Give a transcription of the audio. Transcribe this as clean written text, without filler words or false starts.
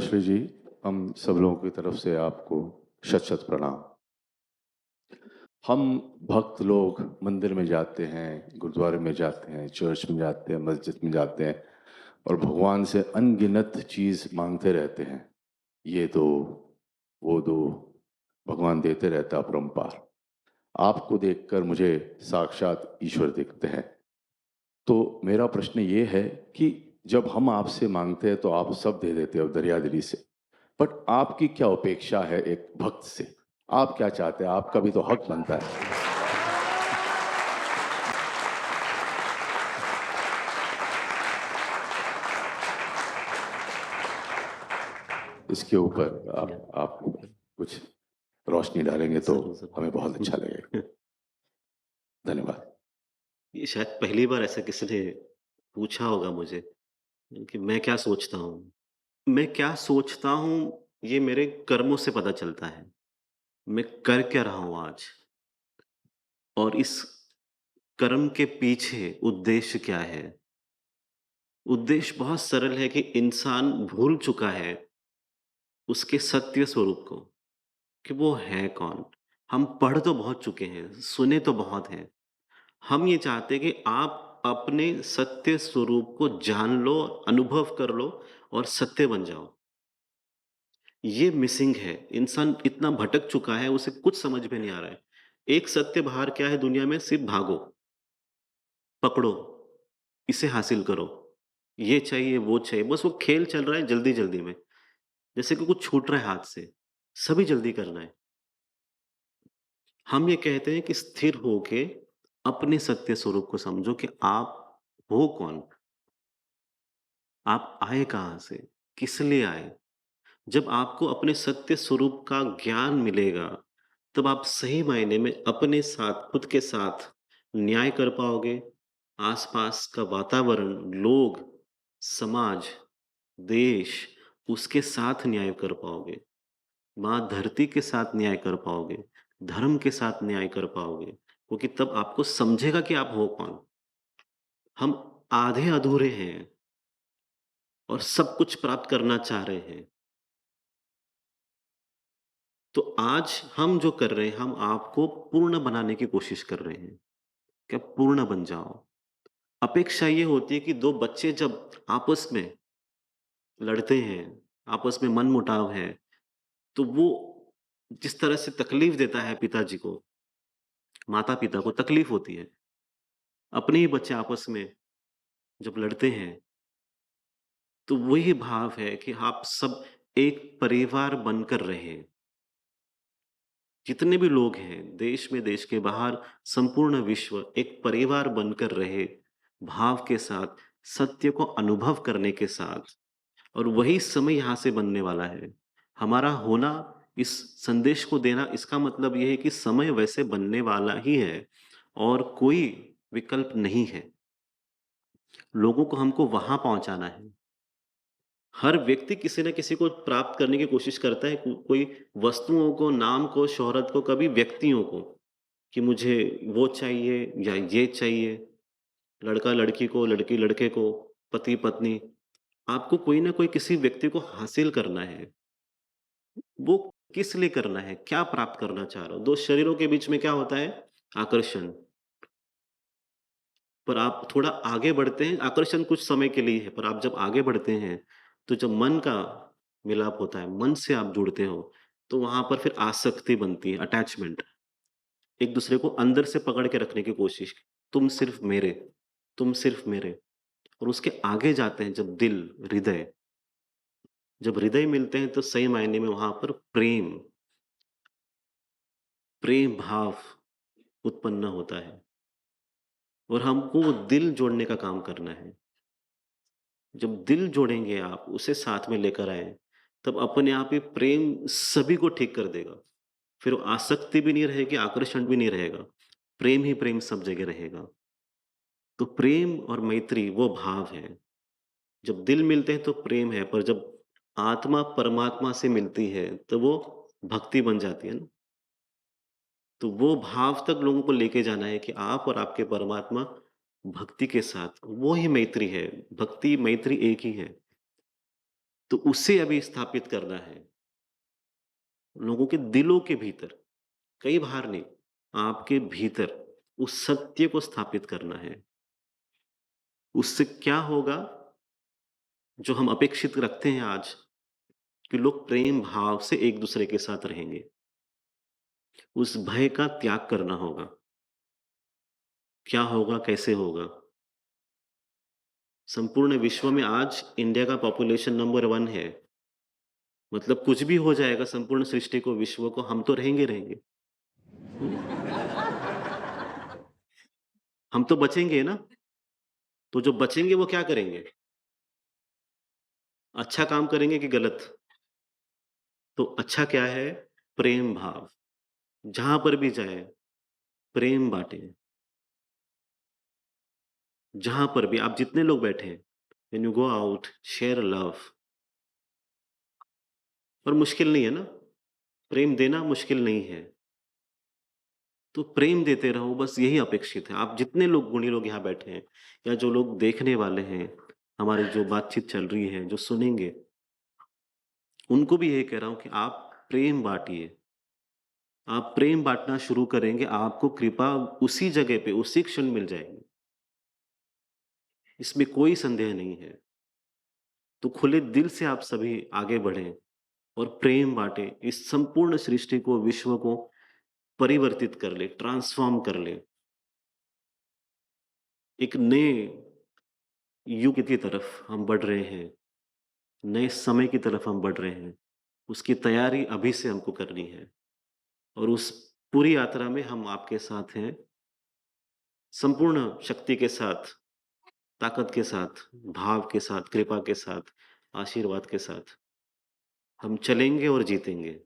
पद्मश्री जी, हम सब लोगों की तरफ से आपको शत-शत प्रणाम। हम भक्त लोग मंदिर में जाते हैं, गुरुद्वारे में जाते हैं, चर्च में जाते हैं, मस्जिद में जाते हैं और भगवान से अनगिनत चीज़ माँगते रहते हैं। ये दो, वो दो, भगवान देते रहता अपरंपार। आपको देखकर मुझे साक्षात ईश्वर दिखते हैं। तो मेरा प्रश्न ये है कि जब हम आपसे माँगते हैं तो आप सब दे देते हो दरिया-दिली से। बट आपकी क्या अपेक्षा है एक भक्त से? आप क्या चाहते हैं? आपका भी तो हक बनता है। इसके ऊपर आप कुछ रोशनी डालेंगे तो ज़रूर, हमें बहुत अच्छा ज़रूर। लगेगा। धन्यवाद। ये शायद पहली बार ऐसा किसी ने पूछा होगा मुझे कि मैं क्या सोचता हूँ। मैं क्या सोचता हूँ, ये मेरे कर्मों से पता चलता है। मैं कर क्या रहा हूँ आज और इस कर्म के पीछे उद्देश्य क्या है? उद्देश्य बहुत सरल है कि इंसान भूल चुका है उसके सत्य स्वरूप को, कि वो है कौन? हम पढ़ तो बहुत चुके हैं, सुने तो बहुत हैं। हम ये चाहते हैं कि आप अपने सत्य स्वरूप को जान लो, अनुभव कर लो और सत्य बन जाओ। ये मिसिंग है। इंसान इतना भटक चुका है, उसे कुछ समझ में नहीं आ रहा है। एक सत्य बाहर क्या है दुनिया में? सिर्फ़ भागो, पकड़ो, इसे हासिल करो। ये चाहिए, वो चाहिए, बस वो खेल चल रहा है जल्दी-जल्दी में। जैसे कि कुछ छूट रहा है हाथ से, सभी जल्दी करना है। हम ये कहते हैं कि स्थिर होके अपने सत्य स्वरूप को समझो कि आप हो कौन? आप आए कहाँ से? किस लिए आए? जब आपको अपने सत्य स्वरूप का ज्ञान मिलेगा, तब आप सही मायने में अपने साथ, खुद के साथ न्याय कर पाओगे। आस-पास का वातावरण, लोग, समाज, देश, उसके साथ न्याय कर पाओगे। माँ धरती के साथ न्याय कर पाओगे, धर्म के साथ न्याय कर पाओगे, क्योंकि तब आपको समझेगा कि आप हो कौन। हम आधे-अधूरे हैं और सब कुछ प्राप्त करना चाह रहे हैं। तो आज हम जो कर रहे हैं, हम आपको पूर्ण बनाने की कोशिश कर रहे हैं, कि आप पूर्ण बन जाओ। अपेक्षा ये होती है कि 2 बच्चे जब आपस में लड़ते हैं, आपस में मनमुटाव है, तो वो जिस तरह से तकलीफ देता है पिताजी को, माता-पिता को तकलीफ होती है। अपने ही बच्चे आपस में जब लड़ते हैं, तो वही भाव है कि आप सब एक परिवार बनकर रहें। जितने भी लोग हैं, देश में, देश के बाहर, संपूर्ण विश्व एक परिवार बनकर रहे, भाव के साथ, सत्य को अनुभव करने के साथ और वही समय यहाँ से बनने वाला है। हमारा होना, इस संदेश को देना, इसका मतलब ये है कि समय वैसे बनने वाला ही है और कोई विकल्प नहीं है। लोगों को हमको वहाँ पहुँचाना है। हर व्यक्ति किसी न किसी को प्राप्त करने की कोशिश करता है, कोई वस्तुओं को, नाम को, शोहरत को, कभी व्यक्तियों को, कि मुझे वो चाहिए या ये चाहिए। लड़का-लड़की को, लड़की-लड़के को, पति-पत्नी, आपको कोई न कोई किसी व्यक्ति को हासिल करना है। वो किस लिए करना है? क्या प्राप्त करना चाह रहे हो? 2 शरीरों के बीच में क्या होता है? आकर्षण। पर आप थोड़ा आगे बढ़ते हैं, आकर्षण कुछ समय के लिए है, पर आप जब आगे बढ़ते हैं, तो जब मन का मिलाप होता है, मन से आप जुड़ते हो, तो वहाँ पर फिर आसक्ति बनती है, अटैचमेंट। एक-दूसरे को अंदर से पकड़ के रखने की कोशिश, तुम सिर्फ़ मेरे और उसके आगे जाते हैं जब दिल, हृदय, जब हृदय मिलते हैं तो सही मायने में वहाँ पर प्रेम भाव उत्पन्न होता है और हमको वो दिल जोड़ने का काम करना है। जब दिल जोड़ेंगे आप, उसे साथ में लेकर आएँ, तब अपने आप ही प्रेम सभी को ठीक कर देगा। फिर वो आसक्ति भी नहीं रहेगी, आकर्षण भी नहीं रहेगा। प्रेम ही प्रेम सब जगह रहेगा। तो प्रेम और मैत्री वो भाव है। जब दिल मिलते हैं तो प्रेम है, पर जब आत्मा परमात्मा से मिलती है, तो वो भक्ति बन जाती है ना। तो वो भाव तक लोगों को लेके जाना है कि आप और आपके परमात्मा भक्ति के साथ, वो ही मैत्री है। भक्ति, मैत्री एक ही है। तो उसे अभी स्थापित करना है, लोगों के दिलों के भीतर, कहीं बाहर नहीं, आपके भीतर उस सत्य को स्थापित करना है। उससे क्या होगा, जो हम अपेक्षित रखते हैं आज, कि लोग प्रेम भाव से एक-दूसरे के साथ रहेंगे। उस भय का त्याग करना होगा। क्या होगा, कैसे होगा? संपूर्ण विश्व में आज इंडिया का पॉपुलेशन नंबर 1 है। मतलब कुछ भी हो जाएगा संपूर्ण सृष्टि को, विश्व को, हम तो रहेंगे। हुँ? हम तो बचेंगे ना, तो जो बचेंगे वो क्या करेंगे? अच्छा काम करेंगे कि गलत? तो अच्छा क्या है? प्रेम भाव। जहाँ पर भी जाएँ, प्रेम बाँटें। जहाँ पर भी आप जितने लोग बैठे हैं, when you go out, share love. और मुश्किल नहीं है ना, प्रेम देना मुश्किल नहीं है। तो प्रेम देते रहो, बस यही अपेक्षित है। आप जितने लोग गुणी लोग यहाँ बैठे हैं या जो लोग देखने वाले हैं, हमारी जो बातचीत चल रही है, जो सुनेंगे, उनको भी यही कह रहा हूँ कि आप प्रेम बाँटिए। आप प्रेम बाँटना शुरू करेंगे, आपको कृपा उसी जगह पे, उसी क्षण मिल जाएगी। इसमें कोई संदेह नहीं है। तो खुले दिल से आप सभी आगे बढ़ें और प्रेम बाँटें। इस संपूर्ण सृष्टि को, विश्व को परिवर्तित कर ले, ट्रांसफ़ॉर्म कर ले। एक नए युग की तरफ हम बढ़ रहे हैं, नए समय की तरफ हम बढ़ रहे हैं। उसकी तैयारी अभी से हमको करनी है और उस पूरी यात्रा में हम आपके साथ हैं, संपूर्ण शक्ति के साथ, ताकत के साथ, भाव के साथ, कृपा के साथ, आशीर्वाद के साथ। हम चलेंगे और जीतेंगे।